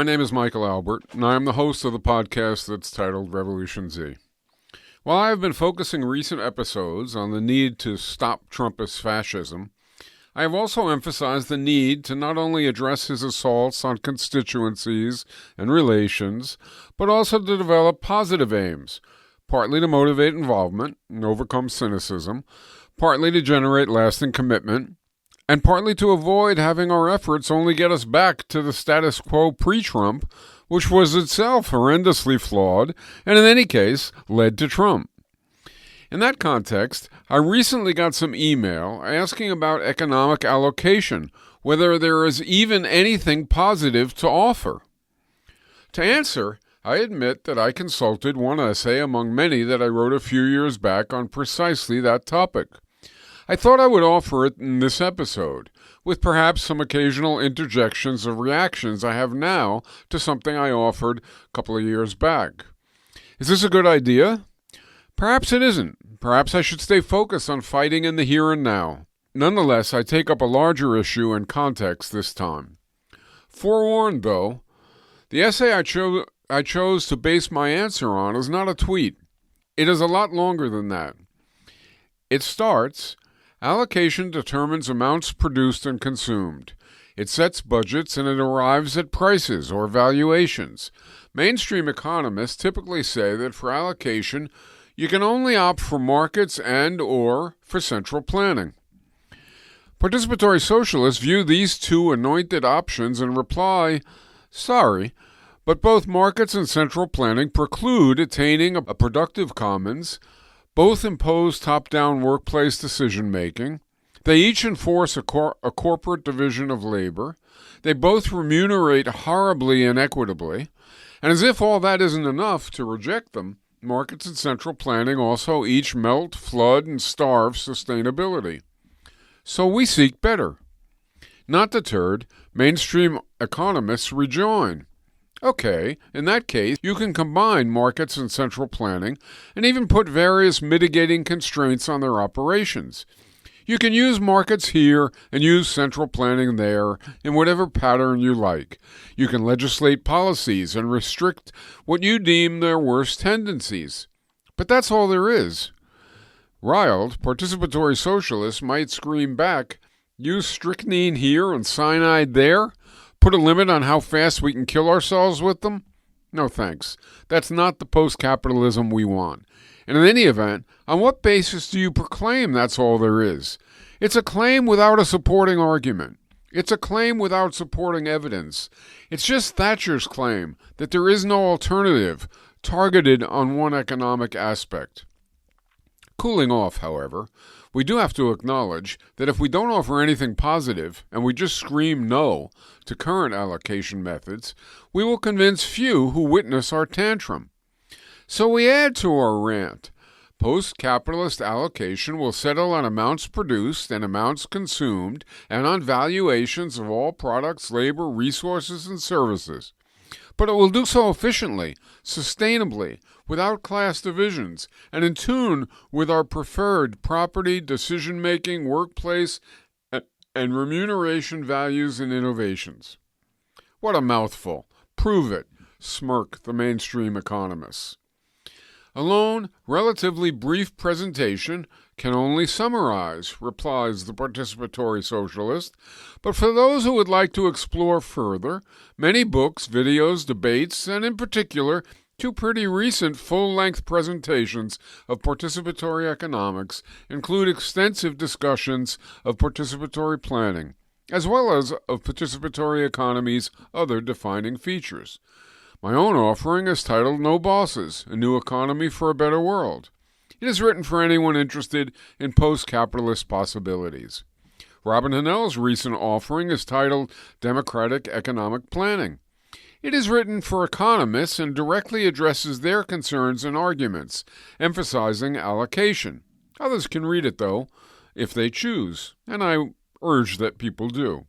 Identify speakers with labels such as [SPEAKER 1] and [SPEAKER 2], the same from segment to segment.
[SPEAKER 1] name is Michael Albert, and I am the host of the podcast that's titled RevolutionZ. While I have been focusing recent episodes on the need to stop Trumpist fascism, I have also emphasized the need to not only address his assaults on constituencies and relations, but also to develop positive aims, partly to motivate involvement and overcome cynicism, partly to generate lasting commitment, and partly to avoid having our efforts only get us back to the status quo pre-Trump, which was itself horrendously flawed and in any case led to Trump. In that context, I recently got some email asking about economic allocation, whether there is even anything positive to offer. To answer, I admit that I consulted one essay among many that I wrote a few years back on precisely that topic. I thought I would offer it in this episode, with perhaps some occasional interjections of reactions I have now to something I offered a couple of years back. Is this a good idea? Perhaps it isn't. Perhaps I should stay focused on fighting in the here and now. Nonetheless, I take up a larger issue and context this time. Forewarned, though, the essay I chose to base my answer on is not a tweet. It is a lot longer than that. It starts, allocation determines amounts produced and consumed. It sets budgets and it arrives at prices or valuations. Mainstream economists typically say that for allocation, you can only opt for markets and/or for central planning. Participatory socialists view these two anointed options and reply, sorry, but both markets and central planning preclude attaining a productive commons. Both impose top-down workplace decision-making. They each enforce a corporate division of labor. They both remunerate horribly inequitably. And as if all that isn't enough to reject them, markets and central planning also each melt, flood, and starve sustainability. So we seek better. Not deterred, mainstream economists rejoin. Okay, in that case, you can combine markets and central planning and even put various mitigating constraints on their operations. You can use markets here and use central planning there in whatever pattern you like. You can legislate policies and restrict what you deem their worst tendencies. But that's all there is. Riled, participatory socialists might scream back, use strychnine here and cyanide there? Put a limit on how fast we can kill ourselves with them? No thanks. That's not the post-capitalism we want. And in any event, on what basis do you proclaim that's all there is? It's a claim without a supporting argument. It's a claim without supporting evidence. It's just Thatcher's claim that there is no alternative targeted on one economic aspect. Cooling off, however, we do have to acknowledge that if we don't offer anything positive and we just scream no to current allocation methods, we will convince few who witness our tantrum. So we add to our rant. Post-capitalist allocation will settle on amounts produced and amounts consumed and on valuations of all products, labor, resources, and services. But it will do so efficiently, sustainably, without class divisions, and in tune with our preferred property, decision-making, workplace, and remuneration values and innovations. What a mouthful. Prove it, smirk the mainstream economists. A lone, relatively brief presentation can only summarize, replies the participatory socialist, but for those who would like to explore further, many books, videos, debates, and in particular, two pretty recent full-length presentations of participatory economics include extensive discussions of participatory planning, as well as of participatory economy's other defining features. My own offering is titled No Bosses, A New Economy for a Better World. It is written for anyone interested in post-capitalist possibilities. Robin Hannell's recent offering is titled Democratic Economic Planning. It is written for economists and directly addresses their concerns and arguments, emphasizing allocation. Others can read it, though, if they choose, and I urge that people do.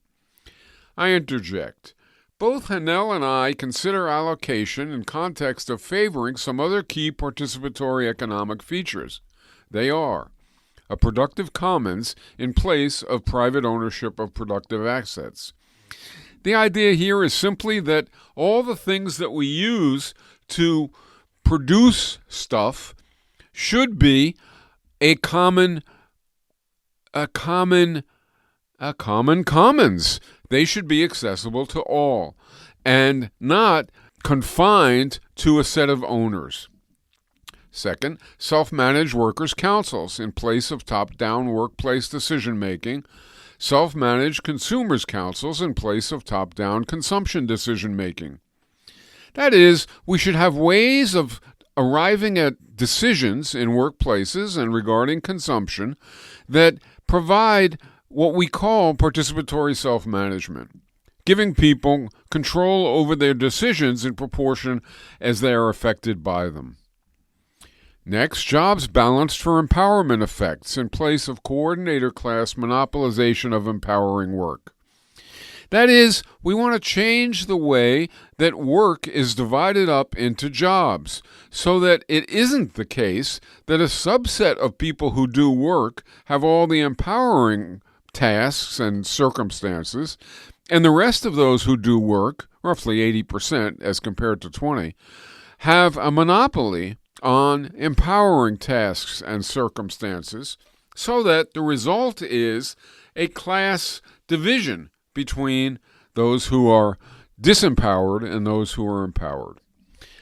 [SPEAKER 1] I interject. Both Hannell and I consider allocation in context of favoring some other key participatory economic features. They are a productive commons in place of private ownership of productive assets. The idea here is simply that all the things that we use to produce stuff should be a common commons. They should be accessible to all and not confined to a set of owners. Second, self-managed workers' councils in place of top-down workplace decision-making, self-managed consumers' councils in place of top-down consumption decision-making. That is, we should have ways of arriving at decisions in workplaces and regarding consumption that provide what we call participatory self-management, giving people control over their decisions in proportion as they are affected by them. Next, jobs balanced for empowerment effects in place of coordinator class monopolization of empowering work. That is, we want to change the way that work is divided up into jobs so that it isn't the case that a subset of people who do work have all the empowering tasks and circumstances, and the rest of those who do work, roughly 80% as compared to 20%, have a monopoly on empowering tasks and circumstances, so that the result is a class division between those who are disempowered and those who are empowered.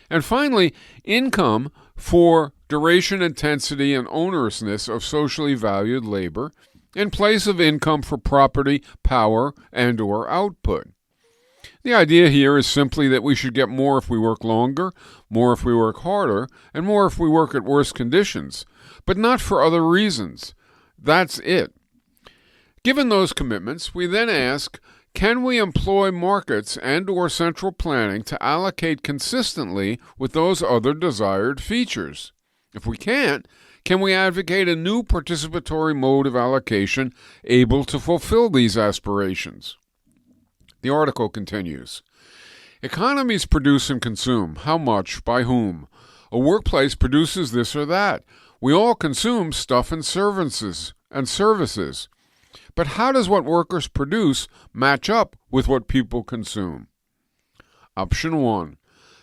[SPEAKER 1] And finally, income for duration, intensity, and onerousness of socially valued labor in place of income for property, power, and/or output. The idea here is simply that we should get more if we work longer, more if we work harder, and more if we work at worse conditions, but not for other reasons. That's it. Given those commitments, we then ask, can we employ markets and/or central planning to allocate consistently with those other desired features? If we can't, can we advocate a new participatory mode of allocation able to fulfill these aspirations? The article continues. Economies produce and consume. How much? By whom? A workplace produces this or that. We all consume stuff and services. But how does what workers produce match up with what people consume? Option 1.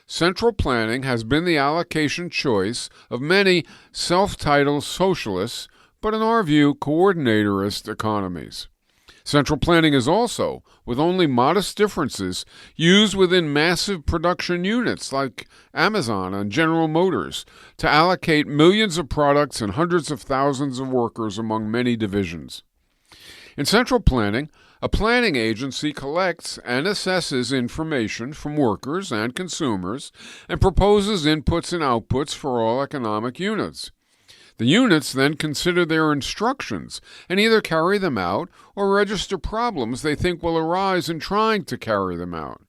[SPEAKER 1] Central planning has been the allocation choice of many self-titled socialists, but in our view, coordinatorist economies. Central planning is also, with only modest differences, used within massive production units like Amazon and General Motors to allocate millions of products and hundreds of thousands of workers among many divisions. In central planning, a planning agency collects and assesses information from workers and consumers and proposes inputs and outputs for all economic units. The units then consider their instructions and either carry them out or register problems they think will arise in trying to carry them out.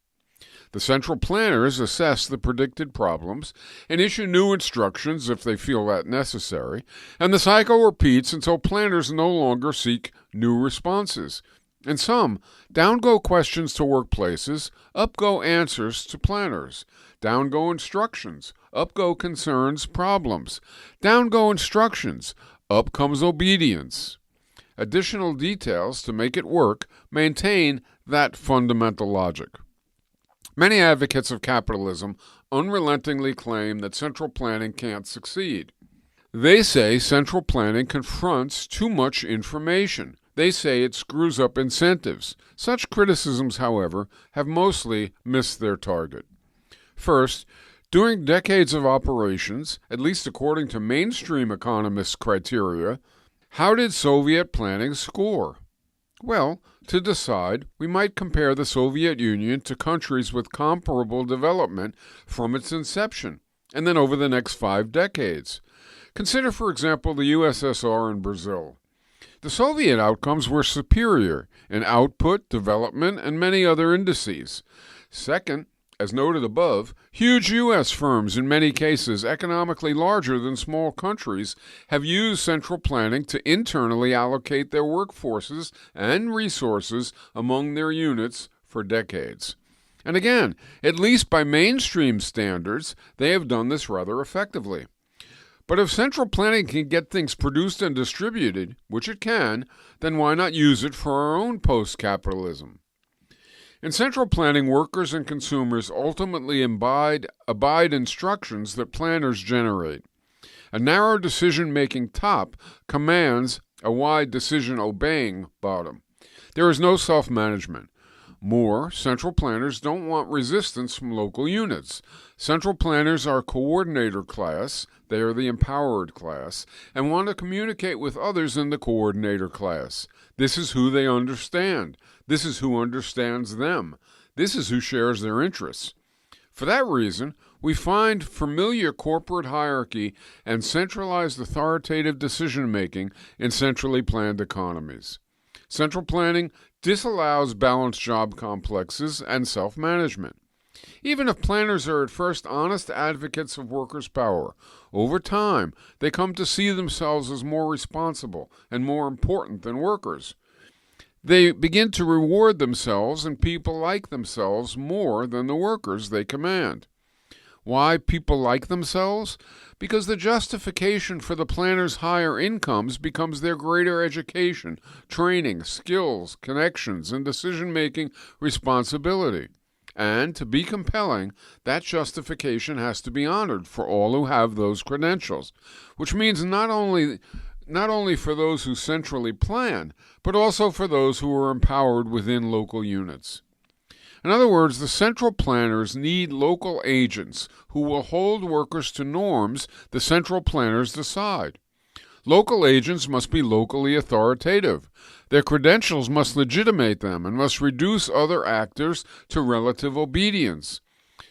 [SPEAKER 1] The central planners assess the predicted problems and issue new instructions if they feel that necessary, and the cycle repeats until planners no longer seek new responses. In sum, down go questions to workplaces, up go answers to planners. Down go instructions, up go concerns, problems. Down go instructions, up comes obedience. Additional details to make it work maintain that fundamental logic. Many advocates of capitalism unrelentingly claim that central planning can't succeed. They say central planning confronts too much information. They say it screws up incentives. Such criticisms, however, have mostly missed their target. First, during decades of operations, at least according to mainstream economists' criteria, how did Soviet planning score? Well, to decide, we might compare the Soviet Union to countries with comparable development from its inception, and then over the next 5 decades. Consider, for example, the USSR and Brazil. The Soviet outcomes were superior in output, development, and many other indices. Second, as noted above, huge U.S. firms, in many cases economically larger than small countries, have used central planning to internally allocate their workforces and resources among their units for decades. And again, at least by mainstream standards, they have done this rather effectively. But if central planning can get things produced and distributed, which it can, then why not use it for our own post-capitalism? In central planning, workers and consumers ultimately abide instructions that planners generate. A narrow decision-making top commands a wide decision-obeying bottom. There is no self-management. More, central planners don't want resistance from local units. Central planners are coordinator class, they are the empowered class, and want to communicate with others in the coordinator class. This is who they understand. This is who understands them. This is who shares their interests. For that reason, we find familiar corporate hierarchy and centralized authoritative decision-making in centrally planned economies. Central planning disallows balanced job complexes and self-management. Even if planners are at first honest advocates of workers' power, over time they come to see themselves as more responsible and more important than workers. They begin to reward themselves and people like themselves more than the workers they command. Why people like themselves? Because the justification for the planners' higher incomes becomes their greater education, training, skills, connections, and decision-making responsibility. And to be compelling, that justification has to be honored for all who have those credentials, which means not only for those who centrally plan, but also for those who are empowered within local units. In other words, the central planners need local agents who will hold workers to norms the central planners decide. Local agents must be locally authoritative. Their credentials must legitimate them and must reduce other actors to relative obedience.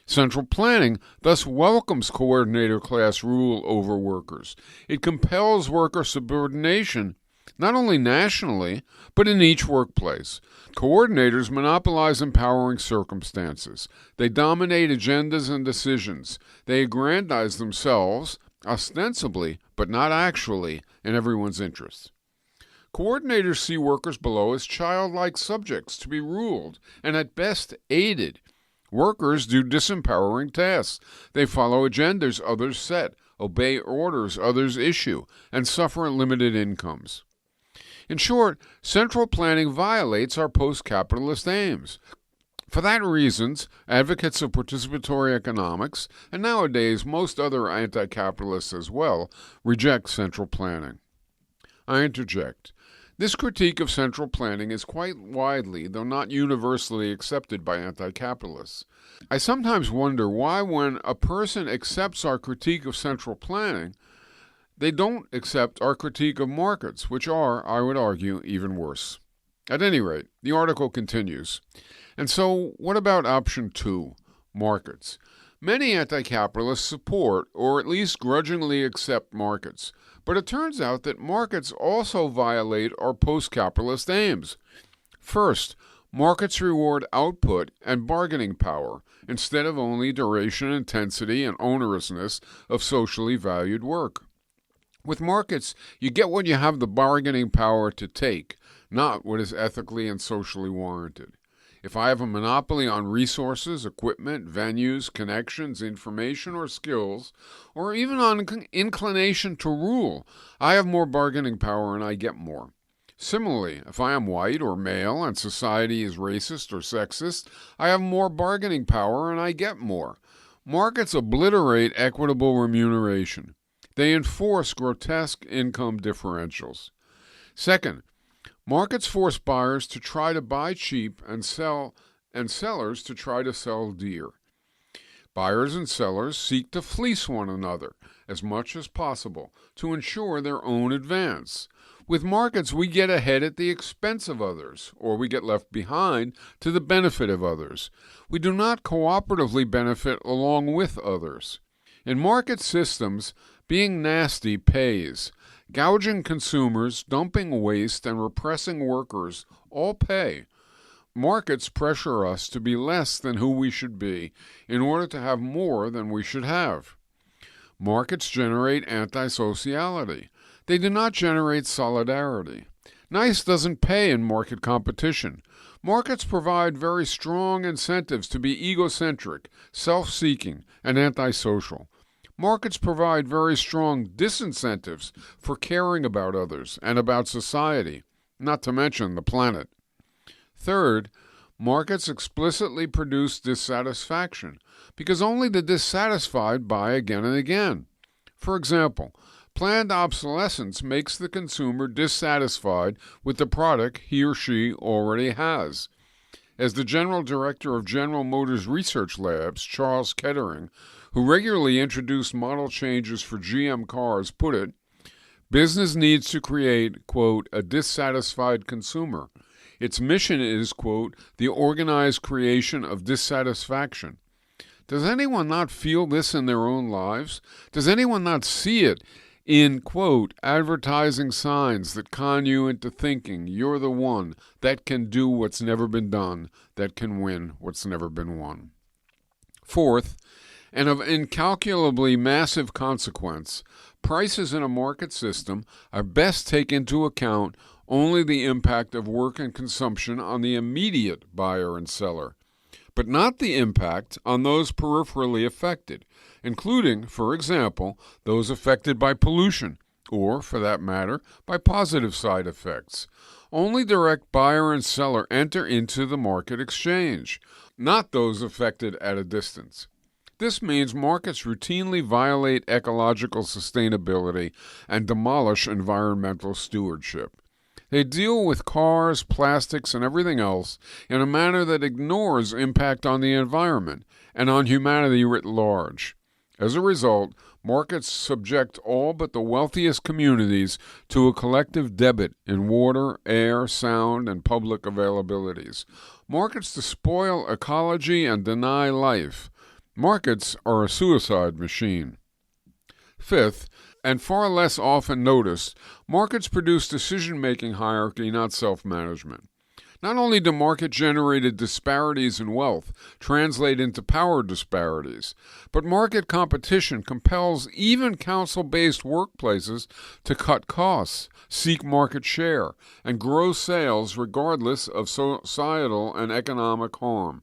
[SPEAKER 1] Central planning thus welcomes coordinator class rule over workers. It compels worker subordination not only nationally, but in each workplace. Coordinators monopolize empowering circumstances. They dominate agendas and decisions. They aggrandize themselves, ostensibly, but not actually, in everyone's interests. Coordinators see workers below as childlike subjects to be ruled and at best aided. Workers do disempowering tasks. They follow agendas others set, obey orders others issue, and suffer limited incomes. In short, central planning violates our post-capitalist aims. For that reason, advocates of participatory economics, and nowadays most other anti-capitalists as well, reject central planning. I interject. This critique of central planning is quite widely, though not universally, accepted by anti-capitalists. I sometimes wonder why when a person accepts our critique of central planning, they don't accept our critique of markets, which are, I would argue, even worse. At any rate, the article continues. And so, what about option 2, markets? Many anti-capitalists support, or at least grudgingly accept markets, but it turns out that markets also violate our post-capitalist aims. First, markets reward output and bargaining power, instead of only duration, intensity, and onerousness of socially valued work. With markets, you get what you have the bargaining power to take, not what is ethically and socially warranted. If I have a monopoly on resources, equipment, venues, connections, information, or skills, or even on inclination to rule, I have more bargaining power and I get more. Similarly, if I am white or male and society is racist or sexist, I have more bargaining power and I get more. Markets obliterate equitable remuneration. They enforce grotesque income differentials. Second, markets force buyers to try to buy cheap and sellers to try to sell dear. Buyers and sellers seek to fleece one another as much as possible to ensure their own advance. With markets, we get ahead at the expense of others, or we get left behind to the benefit of others. We do not cooperatively benefit along with others. In market systems, being nasty pays. Gouging consumers, dumping waste, and repressing workers all pay. Markets pressure us to be less than who we should be in order to have more than we should have. Markets generate antisociality. They do not generate solidarity. Nice doesn't pay in market competition. Markets provide very strong incentives to be egocentric, self-seeking, and antisocial. Markets provide very strong disincentives for caring about others and about society, not to mention the planet. Third, markets explicitly produce dissatisfaction because only the dissatisfied buy again and again. For example, planned obsolescence makes the consumer dissatisfied with the product he or she already has. As the General Director of General Motors Research Labs, Charles Kettering, who regularly introduced model changes for GM cars, put it, business needs to create, quote, a dissatisfied consumer. Its mission is, quote, the organized creation of dissatisfaction. Does anyone not feel this in their own lives? Does anyone not see it in, quote, advertising signs that con you into thinking you're the one that can do what's never been done, that can win what's never been won? Fourth, and of incalculably massive consequence, prices in a market system are best take into account only the impact of work and consumption on the immediate buyer and seller, but not the impact on those peripherally affected, including, for example, those affected by pollution, or, for that matter, by positive side effects. Only direct buyer and seller enter into the market exchange, not those affected at a distance. This means markets routinely violate ecological sustainability and demolish environmental stewardship. They deal with cars, plastics, and everything else in a manner that ignores impact on the environment and on humanity writ large. As a result, markets subject all but the wealthiest communities to a collective debit in water, air, sound, and public availabilities. Markets despoil ecology and deny life. Markets are a suicide machine. Fifth, and far less often noticed, markets produce decision-making hierarchy, not self-management. Not only do market-generated disparities in wealth translate into power disparities, but market competition compels even council-based workplaces to cut costs, seek market share, and grow sales regardless of societal and economic harm.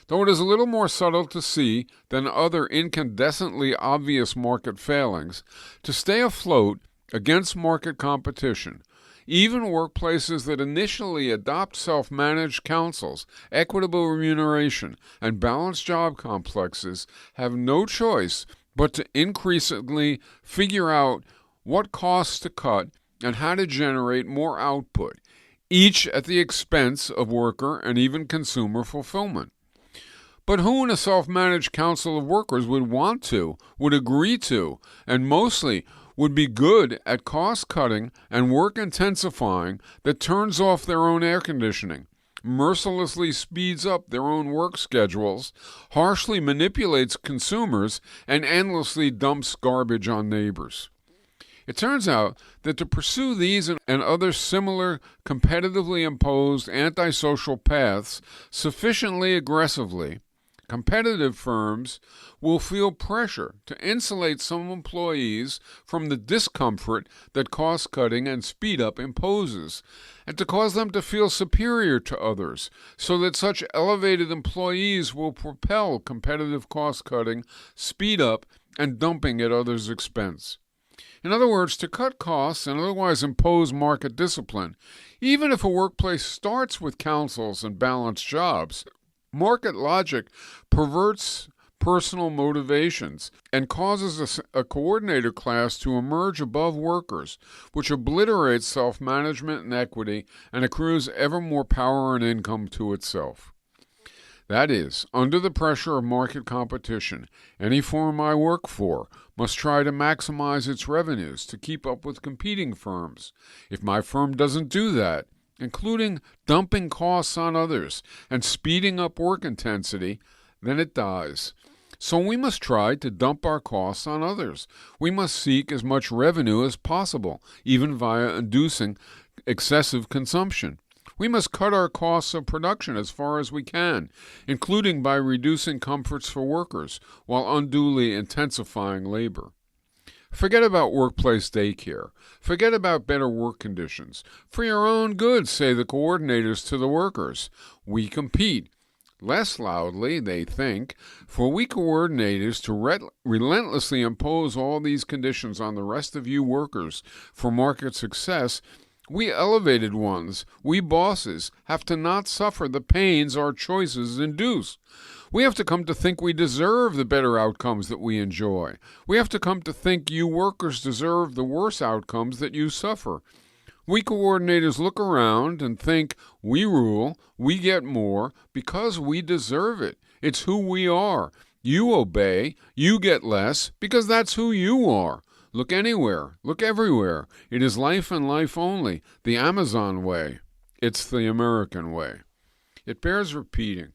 [SPEAKER 1] Though it is a little more subtle to see than other incandescently obvious market failings, to stay afloat against market competition, even workplaces that initially adopt self-managed councils, equitable remuneration, and balanced job complexes have no choice but to increasingly figure out what costs to cut and how to generate more output, each at the expense of worker and even consumer fulfillment. But who in a self-managed council of workers would agree to, and mostly would be good at cost-cutting and work-intensifying that turns off their own air conditioning, mercilessly speeds up their own work schedules, harshly manipulates consumers, and endlessly dumps garbage on neighbors? It turns out that to pursue these and other similar competitively imposed antisocial paths sufficiently aggressively, competitive firms will feel pressure to insulate some employees from the discomfort that cost-cutting and speed-up imposes, and to cause them to feel superior to others, so that such elevated employees will propel competitive cost-cutting, speed-up, and dumping at others' expense. In other words, to cut costs and otherwise impose market discipline, even if a workplace starts with councils and balanced jobs, market logic perverts personal motivations and causes a coordinator class to emerge above workers, which obliterates self-management and equity and accrues ever more power and income to itself. That is, under the pressure of market competition, any firm I work for must try to maximize its revenues to keep up with competing firms. If my firm doesn't do that, including dumping costs on others and speeding up work intensity, then it dies. So we must try to dump our costs on others. We must seek as much revenue as possible, even via inducing excessive consumption. We must cut our costs of production as far as we can, including by reducing comforts for workers, while unduly intensifying labor. Forget about workplace daycare. Forget about better work conditions. For your own good, say the coordinators to the workers. We compete. Less loudly, they think, for we coordinators to relentlessly impose all these conditions on the rest of you workers for market success We elevated ones, we bosses, have to not suffer the pains our choices induce. We have to come to think we deserve the better outcomes that we enjoy. We have to come to think you workers deserve the worse outcomes that you suffer. We coordinators look around and think we rule, we get more, because we deserve it. It's who we are. You obey, you get less, because that's who you are. Look anywhere, look everywhere. It is life and life only, the Amazon way. It's the American way. It bears repeating.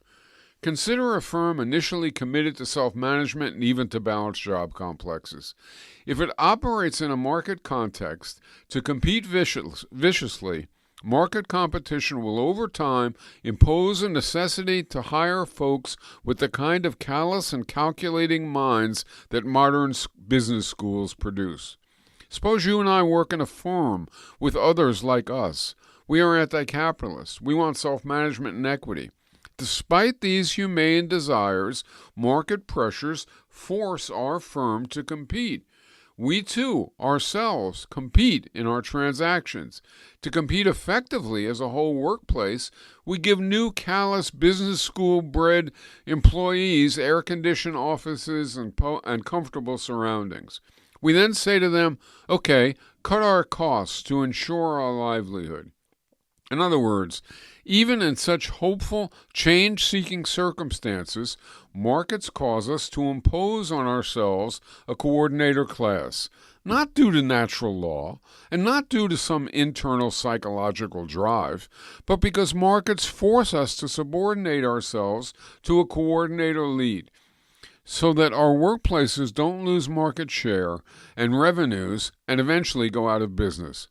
[SPEAKER 1] Consider a firm initially committed to self-management and even to balanced job complexes. If it operates in a market context to compete viciously, market competition will over time impose a necessity to hire folks with the kind of callous and calculating minds that modern business schools produce. Suppose you and I work in a firm with others like us. We are anti-capitalist. We want self-management and equity. Despite these humane desires, market pressures force our firm to compete. We too, ourselves, compete in our transactions. To compete effectively as a whole workplace, we give new callous business school-bred employees air-conditioned offices and comfortable surroundings. We then say to them, okay, cut our costs to ensure our livelihood. In other words, even in such hopeful, change-seeking circumstances, markets cause us to impose on ourselves a coordinator class, not due to natural law, and not due to some internal psychological drive, but because markets force us to subordinate ourselves to a coordinator lead, so that our workplaces don't lose market share and revenues and eventually go out of business.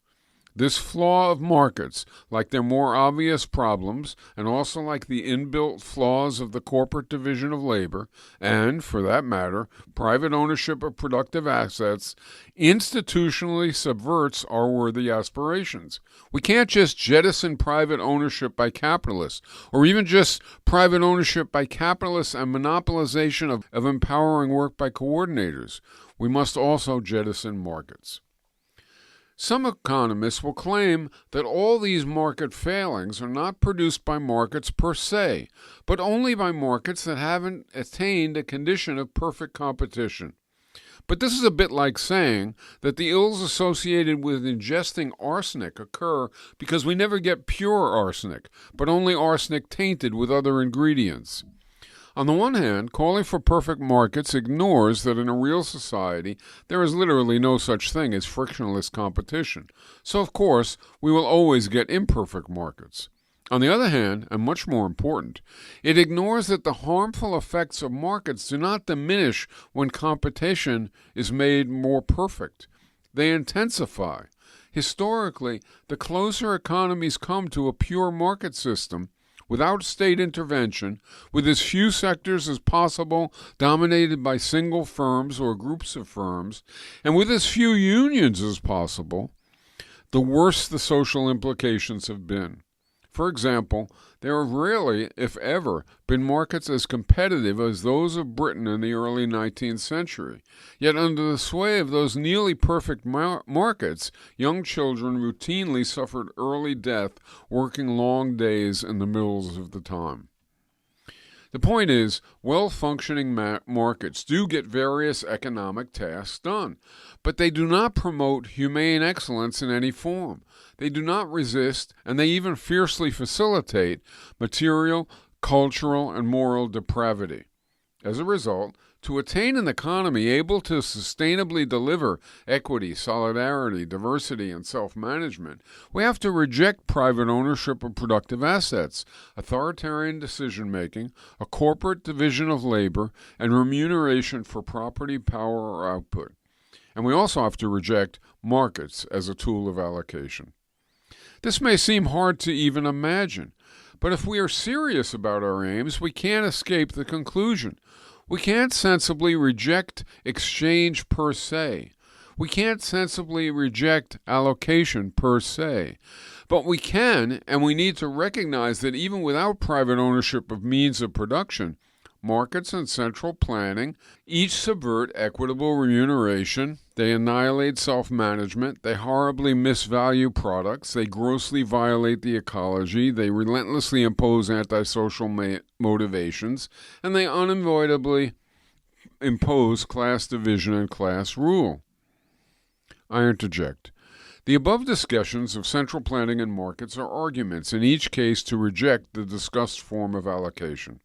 [SPEAKER 1] This flaw of markets, like their more obvious problems, and also like the inbuilt flaws of the corporate division of labor, and, for that matter, private ownership of productive assets, institutionally subverts our worthy aspirations. We can't just jettison private ownership by capitalists, or even just private ownership by capitalists and monopolization of empowering work by coordinators. We must also jettison markets. Some economists will claim that all these market failings are not produced by markets per se, but only by markets that haven't attained a condition of perfect competition. But this is a bit like saying that the ills associated with ingesting arsenic occur because we never get pure arsenic, but only arsenic tainted with other ingredients. On the one hand, calling for perfect markets ignores that in a real society there is literally no such thing as frictionless competition. So, of course, we will always get imperfect markets. On the other hand, and much more important, it ignores that the harmful effects of markets do not diminish when competition is made more perfect. They intensify. Historically, the closer economies come to a pure market system, without state intervention, with as few sectors as possible dominated by single firms or groups of firms, and with as few unions as possible, the worse the social implications have been. For example, there have rarely, if ever, been markets as competitive as those of Britain in the early 19th century. Yet under the sway of those nearly perfect markets, young children routinely suffered early death working long days in the mills of the time. The point is, well-functioning markets do get various economic tasks done, but they do not promote humane excellence in any form. They do not resist, and they even fiercely facilitate, material, cultural, and moral depravity. As a result, to attain an economy able to sustainably deliver equity, solidarity, diversity, and self-management, we have to reject private ownership of productive assets, authoritarian decision-making, a corporate division of labor, and remuneration for property, power, or output. And we also have to reject markets as a tool of allocation. This may seem hard to even imagine, but if we are serious about our aims, we can't escape the conclusion. We can't sensibly reject exchange per se. We can't sensibly reject allocation per se. But we can, and we need to recognize that even without private ownership of means of production, markets and central planning each subvert equitable remuneration, They annihilate self-management, they horribly misvalue products, they grossly violate the ecology, they relentlessly impose antisocial motivations, and they unavoidably impose class division and class rule. I interject. The above discussions of central planning and markets are arguments, in each case to reject the discussed form of allocation.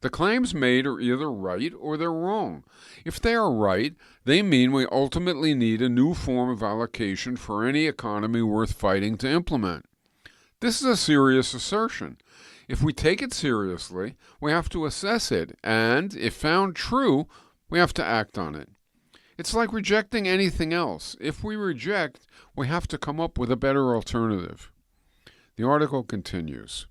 [SPEAKER 1] The claims made are either right or they're wrong. If they are right, they mean we ultimately need a new form of allocation for any economy worth fighting to implement. This is a serious assertion. If we take it seriously, we have to assess it, and, if found true, we have to act on it. It's like rejecting anything else. If we reject, we have to come up with a better alternative. The article continues.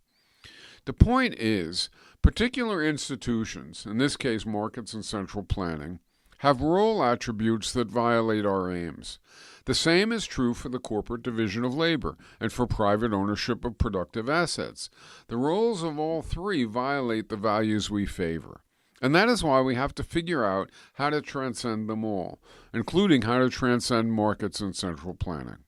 [SPEAKER 1] The point is, particular institutions, in this case markets and central planning, have role attributes that violate our aims. The same is true for the corporate division of labor and for private ownership of productive assets. The roles of all three violate the values we favor. And that is why we have to figure out how to transcend them all, including how to transcend markets and central planning.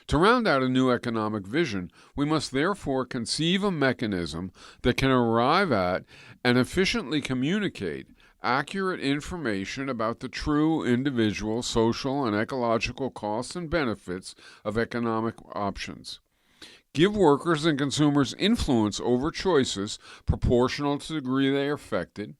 [SPEAKER 1] To round out a new economic vision, we must therefore conceive a mechanism that can arrive at and efficiently communicate accurate information about the true individual, social, and ecological costs and benefits of economic options. Give workers and consumers influence over choices proportional to the degree they are affected,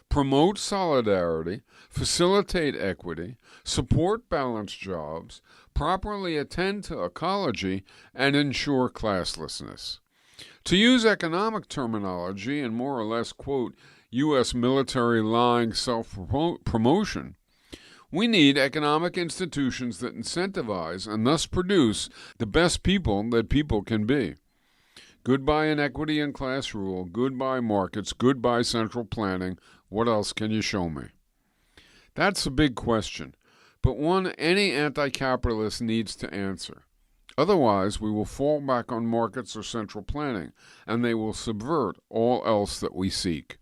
[SPEAKER 1] promote solidarity, facilitate equity, support balanced jobs, properly attend to ecology, and ensure classlessness. To use economic terminology and more or less, quote, U.S. military lying self-promotion, we need economic institutions that incentivize and thus produce the best people that people can be. Goodbye inequity and class rule, goodbye markets, goodbye central planning. What else can you show me? That's a big question, but one any anti-capitalist needs to answer. Otherwise, we will fall back on markets or central planning, and they will subvert all else that we seek.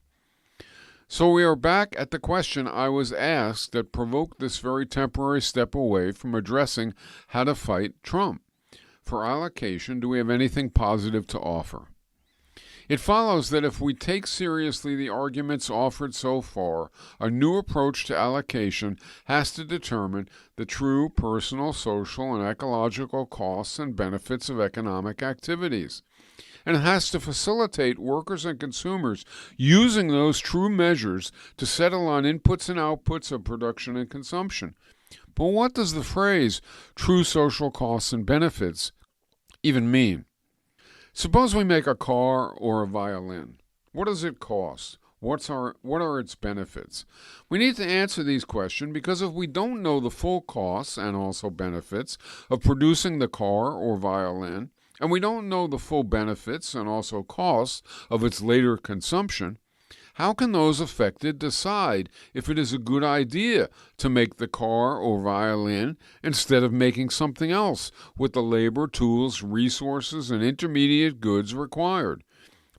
[SPEAKER 1] So we are back at the question I was asked that provoked this very temporary step away from addressing how to fight Trump. For allocation, do we have anything positive to offer? It follows that if we take seriously the arguments offered so far, a new approach to allocation has to determine the true personal, social, and ecological costs and benefits of economic activities. And it has to facilitate workers and consumers using those true measures to settle on inputs and outputs of production and consumption. But what does the phrase true social costs and benefits even mean? Suppose we make a car or a violin. What does it cost? What are its benefits? We need to answer these questions because if we don't know the full costs and also benefits of producing the car or violin, and we don't know the full benefits and also costs of its later consumption, how can those affected decide if it is a good idea to make the car or violin instead of making something else with the labor, tools, resources, and intermediate goods required?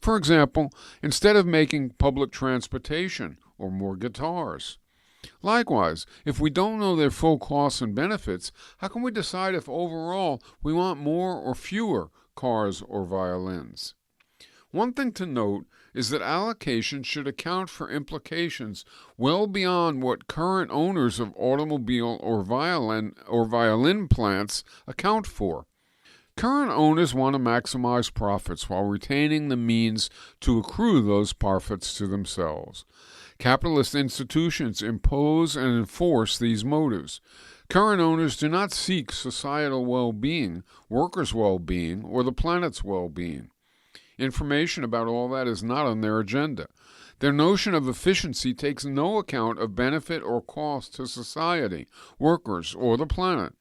[SPEAKER 1] For example, instead of making public transportation or more guitars. Likewise, if we don't know their full costs and benefits, how can we decide if overall we want more or fewer cars or violins? One thing to note is that allocation should account for implications well beyond what current owners of automobile or violin plants account for. Current owners want to maximize profits while retaining the means to accrue those profits to themselves. Capitalist institutions impose and enforce these motives. Current owners do not seek societal well-being, workers' well-being, or the planet's well-being. Information about all that is not on their agenda. Their notion of efficiency takes no account of benefit or cost to society, workers, or the planet.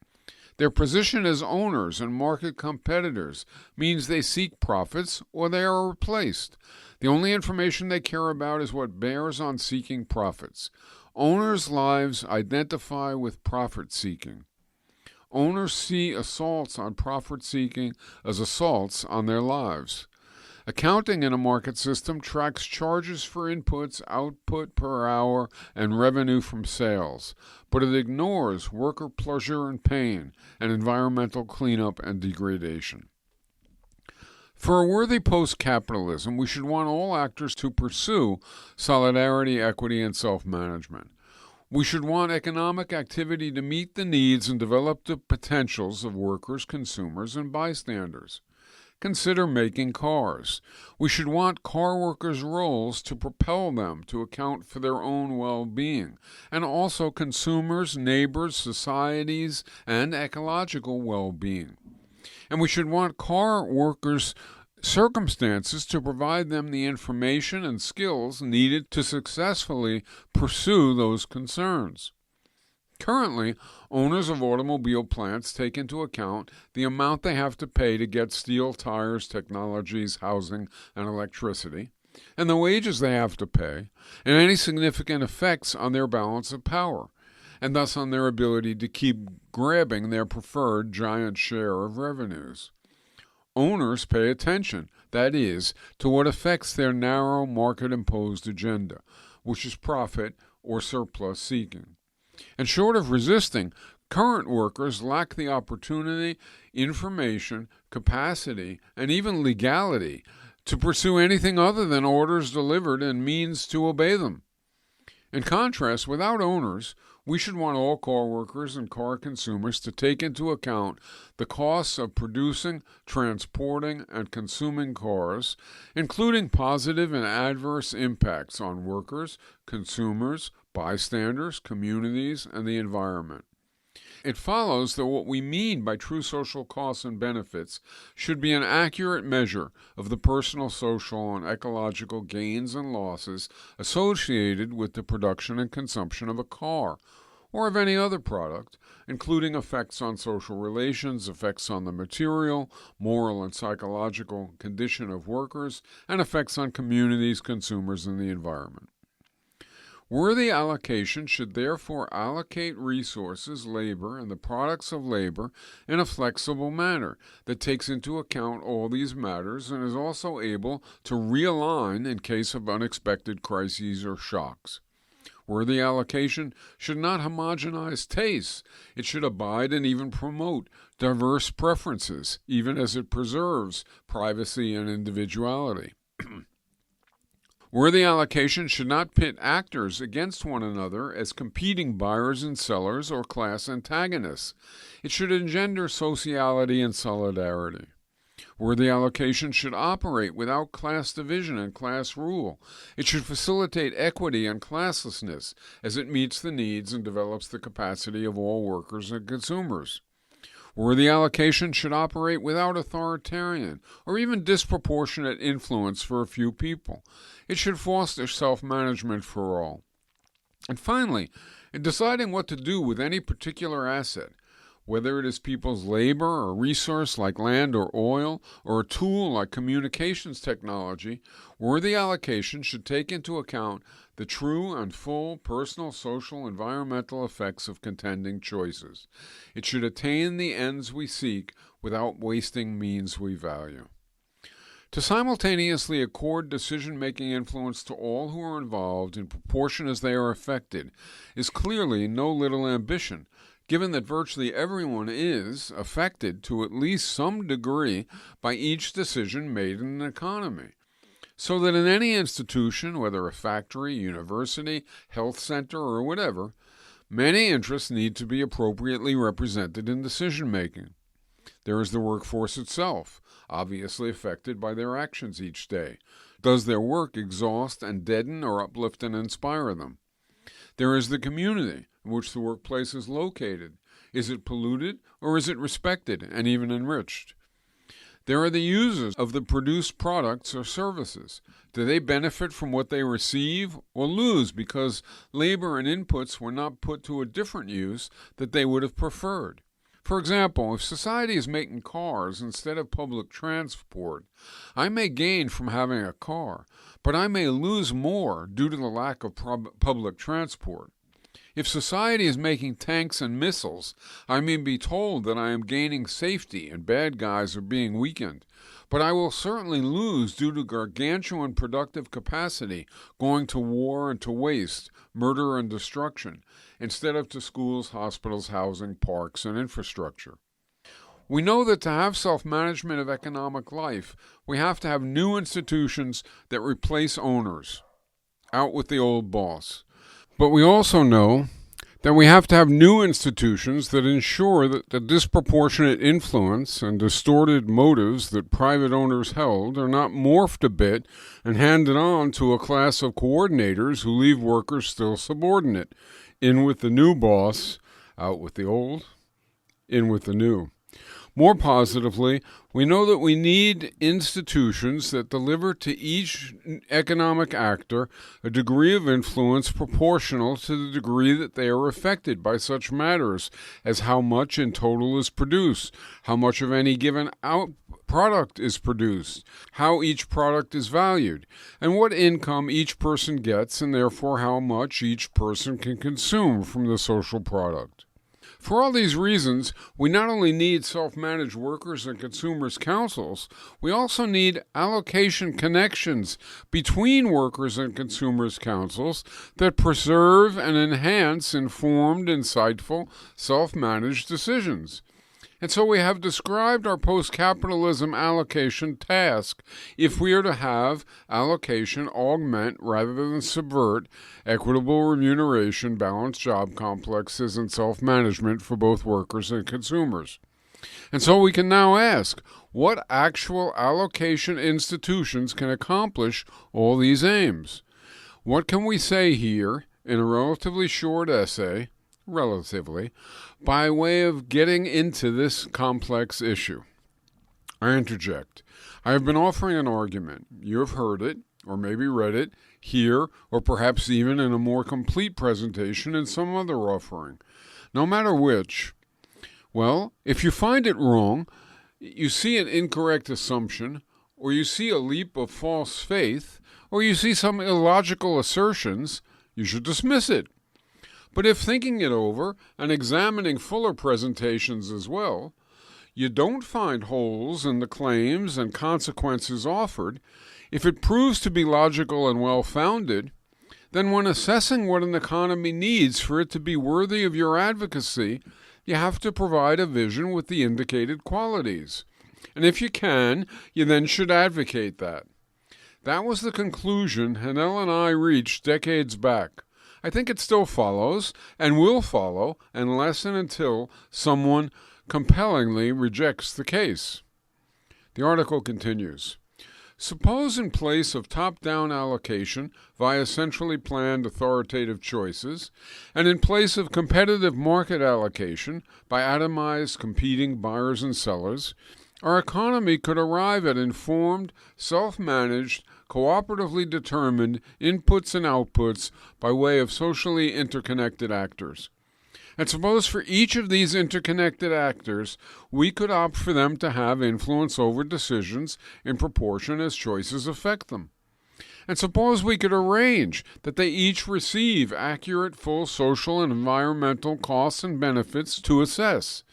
[SPEAKER 1] Their position as owners and market competitors means they seek profits or they are replaced. The only information they care about is what bears on seeking profits. Owners' lives identify with profit-seeking. Owners see assaults on profit-seeking as assaults on their lives. Accounting in a market system tracks charges for inputs, output per hour, and revenue from sales, but it ignores worker pleasure and pain and environmental cleanup and degradation. For a worthy post-capitalism, we should want all actors to pursue solidarity, equity, and self-management. We should want economic activity to meet the needs and develop the potentials of workers, consumers, and bystanders. Consider making cars. We should want car workers' roles to propel them to account for their own well-being, and also consumers, neighbors, societies, and ecological well-being. And we should want car workers' circumstances to provide them the information and skills needed to successfully pursue those concerns. Currently, owners of automobile plants take into account the amount they have to pay to get steel, tires, technologies, housing, and electricity, and the wages they have to pay, and any significant effects on their balance of power, and thus on their ability to keep grabbing their preferred giant share of revenues. Owners pay attention, that is, to what affects their narrow market-imposed agenda, which is profit or surplus seeking. And short of resisting, current workers lack the opportunity, information, capacity, and even legality to pursue anything other than orders delivered and means to obey them. In contrast, without owners, we should want all car workers and car consumers to take into account the costs of producing, transporting, and consuming cars, including positive and adverse impacts on workers, consumers, bystanders, communities, and the environment. It follows that what we mean by true social costs and benefits should be an accurate measure of the personal, social, and ecological gains and losses associated with the production and consumption of a car, or of any other product, including effects on social relations, effects on the material, moral, and psychological condition of workers, and effects on communities, consumers, and the environment. Worthy allocation should therefore allocate resources, labor, and the products of labor in a flexible manner that takes into account all these matters and is also able to realign in case of unexpected crises or shocks. Worthy allocation should not homogenize tastes. It should abide and even promote diverse preferences, even as it preserves privacy and individuality. Worthy allocation should not pit actors against one another as competing buyers and sellers or class antagonists. It should engender sociality and solidarity. Worthy allocation should operate without class division and class rule. It should facilitate equity and classlessness as it meets the needs and develops the capacity of all workers and consumers. Worthy allocation should operate without authoritarian or even disproportionate influence for a few people. It should foster self-management for all. And finally, in deciding what to do with any particular asset, whether it is people's labor or resource like land or oil, or a tool like communications technology, worthy allocation should take into account the true and full personal, social, environmental effects of contending choices. It should attain the ends we seek without wasting means we value. To simultaneously accord decision-making influence to all who are involved in proportion as they are affected is clearly no little ambition, given that virtually everyone is affected to at least some degree by each decision made in an economy. So that in any institution, whether a factory, university, health center, or whatever, many interests need to be appropriately represented in decision-making. There is the workforce itself, obviously affected by their actions each day. Does their work exhaust and deaden or uplift and inspire them? There is the community in which the workplace is located. Is it polluted or is it respected and even enriched? There are the users of the produced products or services. Do they benefit from what they receive or lose because labor and inputs were not put to a different use that they would have preferred? For example, if society is making cars instead of public transport, I may gain from having a car, but I may lose more due to the lack of public transport. If society is making tanks and missiles, I may be told that I am gaining safety and bad guys are being weakened, but I will certainly lose due to gargantuan productive capacity going to war and to waste, murder and destruction, instead of to schools, hospitals, housing, parks, and infrastructure. We know that to have self-management of economic life, we have to have new institutions that replace owners. Out with the old boss. But we also know that we have to have new institutions that ensure that the disproportionate influence and distorted motives that private owners held are not morphed a bit and handed on to a class of coordinators who leave workers still subordinate. In with the new boss, out with the old, in with the new. More positively, we know that we need institutions that deliver to each economic actor a degree of influence proportional to the degree that they are affected by such matters as how much in total is produced, how much of any given product is produced, how each product is valued, and what income each person gets, and therefore how much each person can consume from the social product. For all these reasons, we not only need self-managed workers and consumers' councils, we also need allocation connections between workers and consumers' councils that preserve and enhance informed, insightful, self-managed decisions. And so we have described our post-capitalism allocation task if we are to have allocation augment rather than subvert equitable remuneration, balanced job complexes, and self-management for both workers and consumers. And so we can now ask, what actual allocation institutions can accomplish all these aims? What can we say here in a relatively short essay, by way of getting into this complex issue? I interject. I have been offering an argument. You have heard it, or maybe read it, here, or perhaps even in a more complete presentation in some other offering. No matter which, well, if you find it wrong, you see an incorrect assumption, or you see a leap of false faith, or you see some illogical assertions, you should dismiss it. But if thinking it over and examining fuller presentations as well, you don't find holes in the claims and consequences offered, if it proves to be logical and well-founded, then when assessing what an economy needs for it to be worthy of your advocacy, you have to provide a vision with the indicated qualities. And if you can, you then should advocate that. That was the conclusion Hanel and I reached decades back. I think it still follows and will follow unless and until someone compellingly rejects the case. The article continues. Suppose in place of top-down allocation via centrally planned authoritative choices, and in place of competitive market allocation by atomized competing buyers and sellers, our economy could arrive at informed, self-managed, cooperatively determined inputs and outputs by way of socially interconnected actors. And suppose for each of these interconnected actors, we could opt for them to have influence over decisions in proportion as choices affect them. And suppose we could arrange that they each receive accurate, full social and environmental costs and benefits to assess,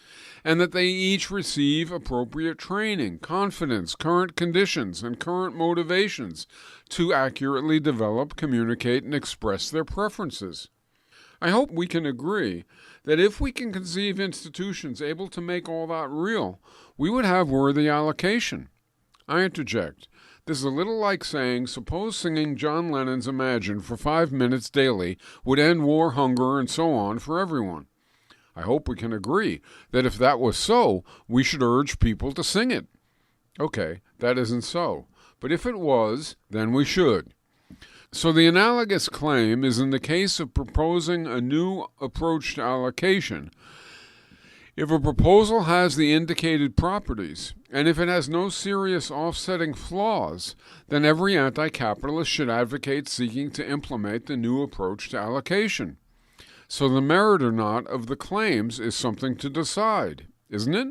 [SPEAKER 1] and that they each receive appropriate training, confidence, current conditions, and current motivations to accurately develop, communicate, and express their preferences. I hope we can agree that if we can conceive institutions able to make all that real, we would have worthy allocation. I interject. This is a little like saying, suppose singing John Lennon's Imagine for 5 minutes daily would end war, hunger, and so on for everyone. I hope we can agree that if that was so, we should urge people to sing it. Okay, that isn't so. But if it was, then we should. So the analogous claim is in the case of proposing a new approach to allocation. If a proposal has the indicated properties, and if it has no serious offsetting flaws, then every anti-capitalist should advocate seeking to implement the new approach to allocation. So the merit or not of the claims is something to decide, isn't it?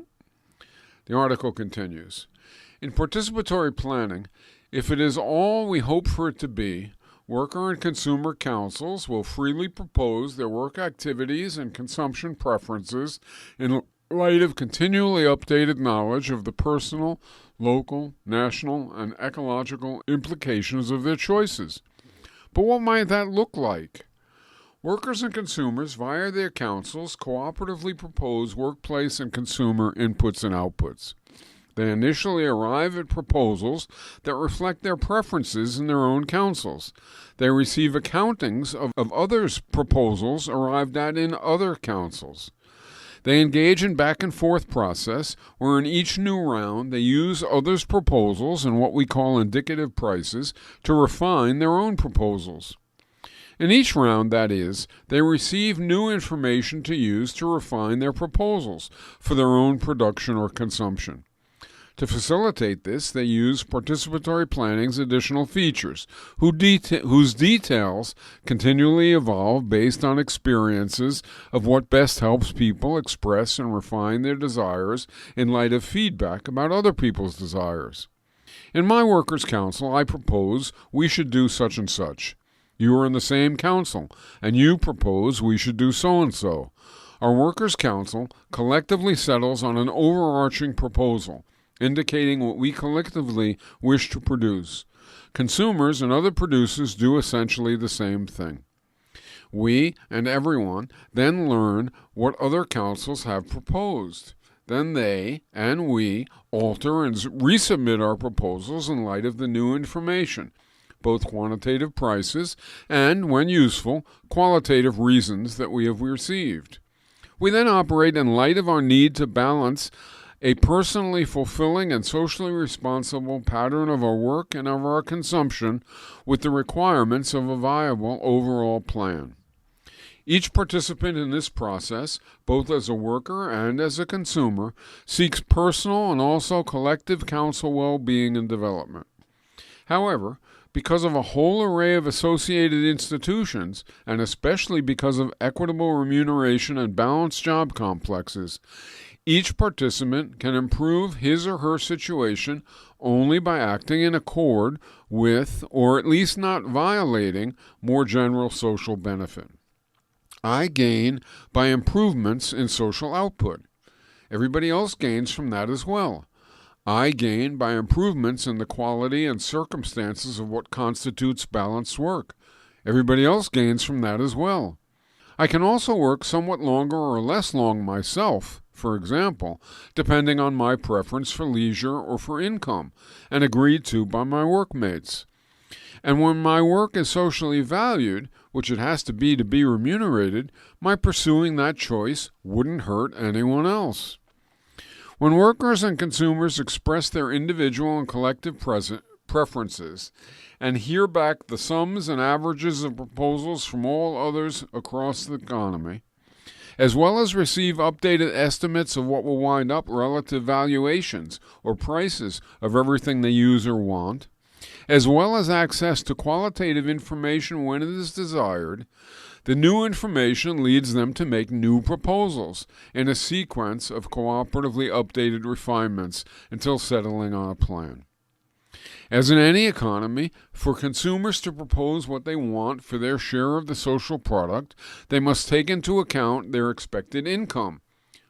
[SPEAKER 1] The article continues. In participatory planning, if it is all we hope for it to be, worker and consumer councils will freely propose their work activities and consumption preferences in light of continually updated knowledge of the personal, local, national, and ecological implications of their choices. But what might that look like? Workers and consumers, via their councils, cooperatively propose workplace and consumer inputs and outputs. They initially arrive at proposals that reflect their preferences in their own councils. They receive accountings of others' proposals arrived at in other councils. They engage in back and forth process where in each new round they use others' proposals and what we call indicative prices to refine their own proposals. In each round, that is, they receive new information to use to refine their proposals for their own production or consumption. To facilitate this, they use participatory planning's additional features, whose details continually evolve based on experiences of what best helps people express and refine their desires in light of feedback about other people's desires. In my Workers' Council, I propose we should do such and such. You are in the same council, and you propose we should do so-and-so. Our Workers' Council collectively settles on an overarching proposal, indicating what we collectively wish to produce. Consumers and other producers do essentially the same thing. We and everyone then learn what other councils have proposed. Then they and we alter and resubmit our proposals in light of the new information, both quantitative prices and, when useful, qualitative reasons that we have received. We then operate in light of our need to balance a personally fulfilling and socially responsible pattern of our work and of our consumption with the requirements of a viable overall plan. Each participant in this process, both as a worker and as a consumer, seeks personal and also collective council well-being and development. However, because of a whole array of associated institutions, and especially because of equitable remuneration and balanced job complexes, each participant can improve his or her situation only by acting in accord with, or at least not violating, more general social benefit. I gain by improvements in social output. Everybody else gains from that as well. I gain by improvements in the quality and circumstances of what constitutes balanced work. Everybody else gains from that as well. I can also work somewhat longer or less long myself, for example, depending on my preference for leisure or for income, and agreed to by my workmates. And when my work is socially valued, which it has to be remunerated, my pursuing that choice wouldn't hurt anyone else. When workers and consumers express their individual and collective preferences and hear back the sums and averages of proposals from all others across the economy, as well as receive updated estimates of what will wind up relative valuations or prices of everything they use or want, as well as access to qualitative information when it is desired, the new information leads them to make new proposals in a sequence of cooperatively updated refinements until settling on a plan. As in any economy, for consumers to propose what they want for their share of the social product, they must take into account their expected income,